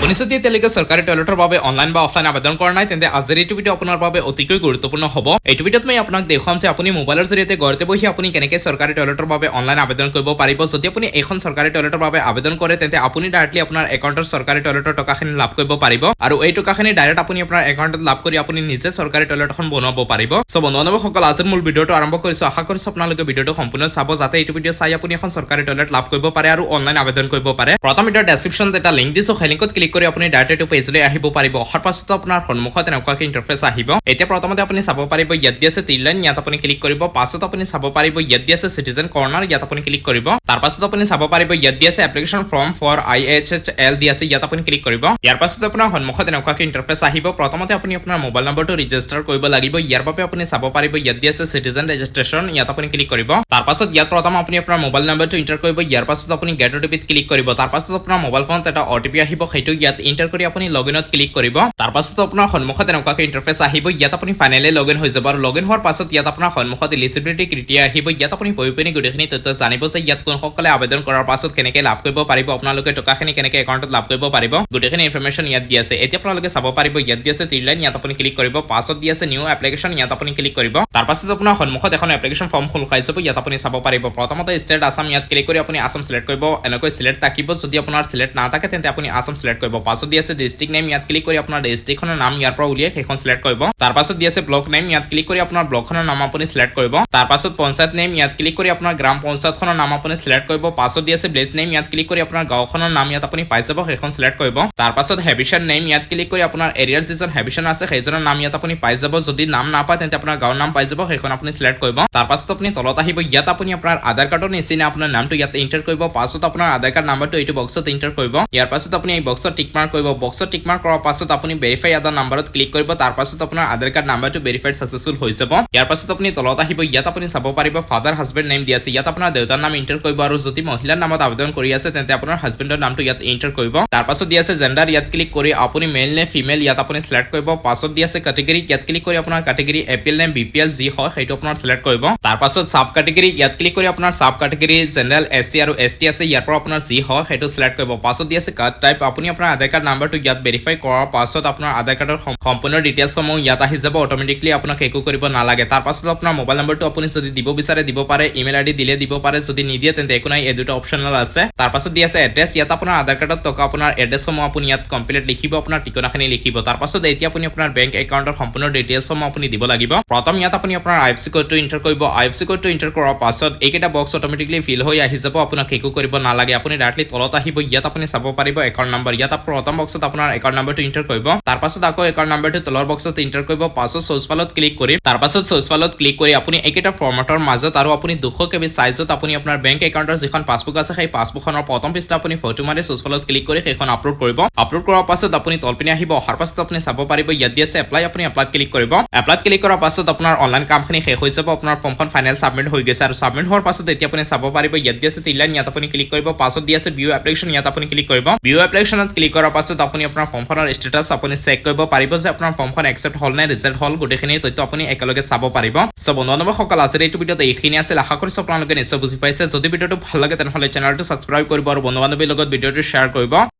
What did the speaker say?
আপুনি যদি এতিয়ালৈকে চৰকাৰী টয়লেটৰ বাবে অনলাইন বা অফলাইন আবেদন কৰা নাই তেন্তে আজিৰ এইটো ভিডিঅ' আপোনাৰ বাবে অতিকৈ গুৰুত্বপূৰ্ণ হ'ব। এইটো ভিডিঅ'ত মই আপোনাক দেখুৱাম যে আপুনি মোবাইলৰ জৰিয়তে ঘৰতে বহি আপুনি কেনেকৈ চৰকাৰী টয়লেটৰ বাবে অনলাইন আবেদন কৰিব পাৰিব। যদি আপুনি এখন চৰকাৰী টয়লেটৰ বাবে আবেদন কৰে তেন্তে আপুনি ডাইৰেক্টলি আপোনাৰ একাউণ্টৰ চৰকাৰী টয়লেটৰ টকাখিনি লাভ কৰিব পাৰিব আৰু এই টকাখিনি ডাইৰেক্ট আপুনি আপোনাৰ একাউণ্টত লাভ কৰি আপুনি নিজে চৰকাৰী টয়লেট এখন বনাব পাৰিব। সো বন্ধু-বান্ধৱসকল, আজিৰ মূল ভিডিঅ'টো আৰম্ভ কৰিছো। আশা কৰিছো আপোনালোকে ভিডিঅ'টো সম্পূৰ্ণ চাব যাতে এইটো ভিডিঅ' চাই আপুনি এখন চৰকাৰী টয়লেট লাভ কৰিব পাৰে আৰু অনলাইন আবেদন কৰিব পাৰে। প্ৰথম ভিডিঅ'ৰ ডেছক্ৰিপশ্যনত এটা লিংক দিছো, সেই লিংকত ক্লিক কৰি আপুনি ডাইৰেক্ট পেজলৈ আহিব পাৰিব। অহাৰ পাছত আপোনাৰ সন্মুখত এনেকুৱাকৈ ইন্টাৰফেচ আহিব। এতিয়া প্ৰথমতে আপুনি চাব পাৰিব ইয়াত দি আছে টিৰলাইন, ইয়াত আপুনি ক্লিক কৰিব। পাছত আপুনি চাব পাৰিব ইয়াত দি আছে সিটিজেন কৰ্নাৰ, ইয়াত আপুনি ক্লিক কৰিব। তাৰ পাছত আপুনি চাব পাৰিব ইয়াত দি আছে এপ্লিকেশ্যন ফৰ্ম ফৰ IHHL দি আছে, ইয়াত আপুনি ক্লিক কৰিব। ইয়াৰ পাছত আপোনাৰ সন্মুখত এনেকুৱাকৈ ইন্টাৰফেচ আহিব। প্ৰথমতে আপুনি আপোনাৰ মোবাইল নম্বৰটো ৰেজিষ্টাৰ কৰিব লাগিব। ইয়াৰ বাবে আপুনি চাব পাৰিব ইয়াত দি আছে সিটিজেন ৰেজিষ্ট্ৰেশ্যন, ইয়াত আপুনি ক্লিক কৰিব। তাৰ পাছত ইয়াত প্ৰথম আপুনি আপোনাৰ মোবাইল নম্বৰটো এন্টাৰ কৰিব। ইয়াৰ পাছত আপুনি গেট OTP ক্লিক কৰিব। তাৰ পাছত আপোনাৰ মোবাইল ফোনত এটা OTP আহিব, সেইটো ইয়াত এন্টাৰ কৰি আপুনি লগইনত ক্লিক কৰিব। তাৰ পাছত আপোনাৰ সন্মুখত এনেকুৱাকৈ ইন্টাৰফেচ আহিব। ইয়াত আপুনি ফাইনেলি লগইন হৈ যাব আৰু লগইন হোৱাৰ পাছত ইয়াত আপোনাৰ সন্মুখত এলিজিবিলিটি ক্ৰাইটেৰিয়া আহিব। ইয়াত আপুনি পঢ়ি পিনি গোটেইখিনি তথ্য জানিব যে ইয়াত কোনসকলে আবেদন কৰাৰ পাছত কেনেকৈ লাভ কৰিব পাৰিব, আপোনালোকে টকাখিনি কেনেকৈ একাউণ্টত লাভ কৰিব পাৰিব, গোটেইখিনি ইনফৰমেশ্যন ইয়াত দি আছে। এতিয়া আপোনালোকে চাব পাৰিব ইয়াত দি আছে টিৰলাইন, ইয়াত আপুনি ক্লিক কৰিব। পাছত দি আছে নিউ এপ্লিকেশ্যন, ইয়াত আপুনি ক্লিক কৰিব। তাৰ পাছত আপোনাৰ সন্মুখত এখন এপ্লিকেশ্যন ফৰ্ম খোল খাই যাব, ইয়াত আপুনি চাব পাৰিব। প্ৰথমতে ষ্টেট আসাম, ইয়াত ক্লিক কৰি আপুনি আসাম সিলেক্ট কৰিব। এনেকৈ সিলেক্ট থাকিব, যদি আপোনাৰ সিলেক্ট নাথাকে তেন্তে আপুনি আসাম সিলেক্ট কৰিব। পাছত দি আছে ডিষ্ট্ৰিক্ট নেম, ইয়াত ক্লিক কৰি আপোনাৰ ডিষ্ট্ৰিক্টখনৰ নাম ইয়াৰ পৰা উলিয়াই সেইখন সিলেক্ট কৰিব। তাৰ পাছত দি আছে ব্লক নেম, ইয়াত ক্লিক কৰি আপোনাৰ ব্লকখনৰ নাম আপুনি সিলেক্ট কৰিব। তাৰ পাছত পঞ্চায়ত নেম, ইয়াত ক্লিক কৰি আপোনাৰ গ্ৰাম পঞ্চায়তখনৰ নাম আপুনি সিলেক্ট কৰিব। পাছত দি আছে ভিলেজ নেম, ইয়াত ক্লিক কৰি আপোনাৰ গাঁওখনৰ নাম ইয়াত আপুনি পাই যাব, সেইখন সিলেক্ট কৰিব। তাৰ পাছত হেবিচন নেম, ইয়াত ক্লিক কৰি আপোনাৰ এৰিয়াৰ যিজন হেবিচন আছে সেইজনৰ নাম ইয়াত আপুনি পাই যাব। যদি নাম নাপায় তেন্তে আপোনাৰ গাঁৱৰ নাম পাই যাব, সেইখন আপুনি সিলেক্ট কৰিব। তাৰ পাছত আপুনি তলত আহিব, ইয়াত আপুনি আপোনাৰ আধাৰ কাৰ্ডৰ নিচিনা আপোনাৰ নামটো ইয়াত এন্টাৰ কৰিব। পাছত আপোনাৰ আধাৰ কাৰ্ড নাম্বাৰটো এইটো বক্সত এন্টাৰ কৰিব। ইয়াৰ পাছত আপুনি এই বক্সত টিক মাৰ্ক কৰিব। বক্সত টিক মাৰ্ক কৰাৰ পাছত আপুনি ভেৰিফাই আধাৰ নাম্বাৰত ক্লিক কৰিব। তাৰ পাছত আপোনাৰ আধাৰ কাৰ্ড নাম্বাৰটো ভেৰিফাইড সাকসেসফুল হৈ যাব। ইয়াৰ পাছত আপুনি তলত আহিব, ইয়াত আপুনি চাব পাৰিব ফাদাৰ হাজবেণ্ড নেম দি আছে, ইয়াত আপোনাৰ দেউতাৰ নাম এন্টাৰ কৰিব আৰু যদি মহিলাৰ নামত আবেদন কৰি আছে তেন্তে আপোনাৰ হাজবেণ্ডৰ নামটো ইয়াত এন্টাৰ কৰিব। তাৰ পাছত দি আছে জেন্ডাৰ, ইয়াত ক্লিক কৰি আপুনি মেল নে ফিমেল ইয়াত আপুনি সিলেক্ট কৰিব। পাছত দি আছে কেটেগৰী, ইয়াত ক্লিক কৰি আপোনাৰ কেটেগৰী APL নে BPL যি হয় সেইটো আপোনাৰ সিলেক্ট কৰিব। তাৰ পাছত সাব কেটেগৰী, ইয়াত ক্লিক কৰি আপোনাৰ সাব কেটেগৰী জেনাৰেল SC আৰু ST আছে, ইয়াৰ পৰা আপোনাৰ যি হয় সেইটো সিলেক্ট কৰিব। পাছত দি আছে কাৰ্ড টাইপ, আপুনি আপোনাৰ আধাৰ কাৰ্ড নাম্বাৰটো ইয়াত ভেৰিফাই কৰাৰ পাছত আপোনাৰ আধাৰ কাৰ্ডৰ সম্পূৰ্ণ ডিটেইলছসমূহ ইয়াত আহি যাব, অটোমেটিকলি আপোনাক একো কৰিব নালাগে। তাৰ পাছত আপোনাৰ মোবাইল নম্বৰটো আপুনি যদি দিব বিচাৰে দিব পাৰে, ইমেইল ID দিলে দিব পাৰে, যদি নিদিয়ে তেন্তে একো নাই, এই দুটা অপচনেল আছে। তাৰ পাছত দি আছে এড্ৰেছ, ইয়াত আপোনাৰ আধাৰ কাৰ্ডত থকা আপোনাৰ এড্ৰেছসমূহ আপুনি ইয়াত কমপ্লিট লিখিব, আপোনাৰ ঠিকনাখিনি লিখিব। তাৰ পাছত এতিয়া আপুনি আপোনাৰ বেংক একাউণ্টৰ সম্পূৰ্ণ ডিটেইলছসমূহ আপুনি দিব লাগিব। প্ৰথম ইয়াত আপুনি আপোনাৰ IFSC কোডটো এন্টাৰ কৰিব। IFSC কোডটো এন্টাৰ কৰাৰ পাছত এইকেইটা বক্স অটোমেটিকলি ফিল হৈ আহি যাব, আপোনাক একো কৰিব নালাগে। আপুনি ডাইৰেক্টলি তলত আহিব, ইয়াত আপুনি চাব পাৰিব একাউণ্ট নম্বৰ, ইয়াত প্ৰথম বক্সত আপোনাৰ একাউণ্ট নম্বৰটো এন্টাৰ কৰিব। তাৰ পাছত আকৌ একাউণ্ট নম্বৰটো তলৰ বক্সত এন্টাৰ কৰিব। পাছত সোজফালত ক্লিক কৰি তাৰ পাছত সোজফালত ক্লিক কৰি আপুনি এইকেইটা ফৰ্মেটৰ মাজত আৰু আপুনি 200 KB সাইজত আপুনি আপোনাৰ বেংক একাউণ্টৰ যিখন পাছবুক আছে সেই পাছবুকখনৰ প্ৰথম পৃষ্ঠা আপুনি ফটো মাৰি সোজফালত ক্লিক কৰি সেইখন আপলোড কৰিব। আপলোড কৰাৰ পাছত আপুনি তলপিনে আহিব। অহাৰ পাছত আপুনি চাব পাৰিব ইয়াত দি আছে এপ্লাই, আপুনি এপ্লাইত ক্লিক কৰিব। এপ্লাইত ক্লিক কৰাৰ পাছত আপোনাৰ অনলাইন কামখিনি শেষ হৈ যাব, আপোনাৰ ফৰ্মখন ফাইনেল সাবমিট হৈ গৈছে। আৰু সাবমিট হোৱাৰ পাছত এতিয়া আপুনি চাব পাৰিব ইয়াত দি আছে টিৰলাইন, ইয়াত আপুনি ক্লিক কৰিব। পাছত দি আছে ভিউ এপ্লিকেশ্যন, ইয়াত আপুনি ক্লিক কৰিব। ভিউ এপ্লিকেশ্যনত ক্লিক কৰাৰ পাছত আপুনি আপোনাৰ ফৰ্মখনৰ ষ্টেটাছ আপুনি চেক কৰিব পাৰিব যে আপোনাৰ ফৰ্মখন একচেপ্ট হ'ল নে ৰিজেক্ট হ'ল, গোটেইখিনি তথ্য আপুনি একেলগে চাব পাৰিব। সো বন্ধু-বান্ধৱসকল, আজিৰ এইটো ভিডিঅ'ত এইখিনি আছিল। আশা কৰিছো আপোনালোকে নিশ্চয় বুজি পাইছে। যদি ভিডিঅ'টো ভাল লাগে তেনেহ'লে চেনেলটো ছাবস্ক্ৰাইব কৰিব আৰু বন্ধু-বান্ধৱীৰ লগত ভিডিঅ'টো শ্বেয়াৰ কৰিব।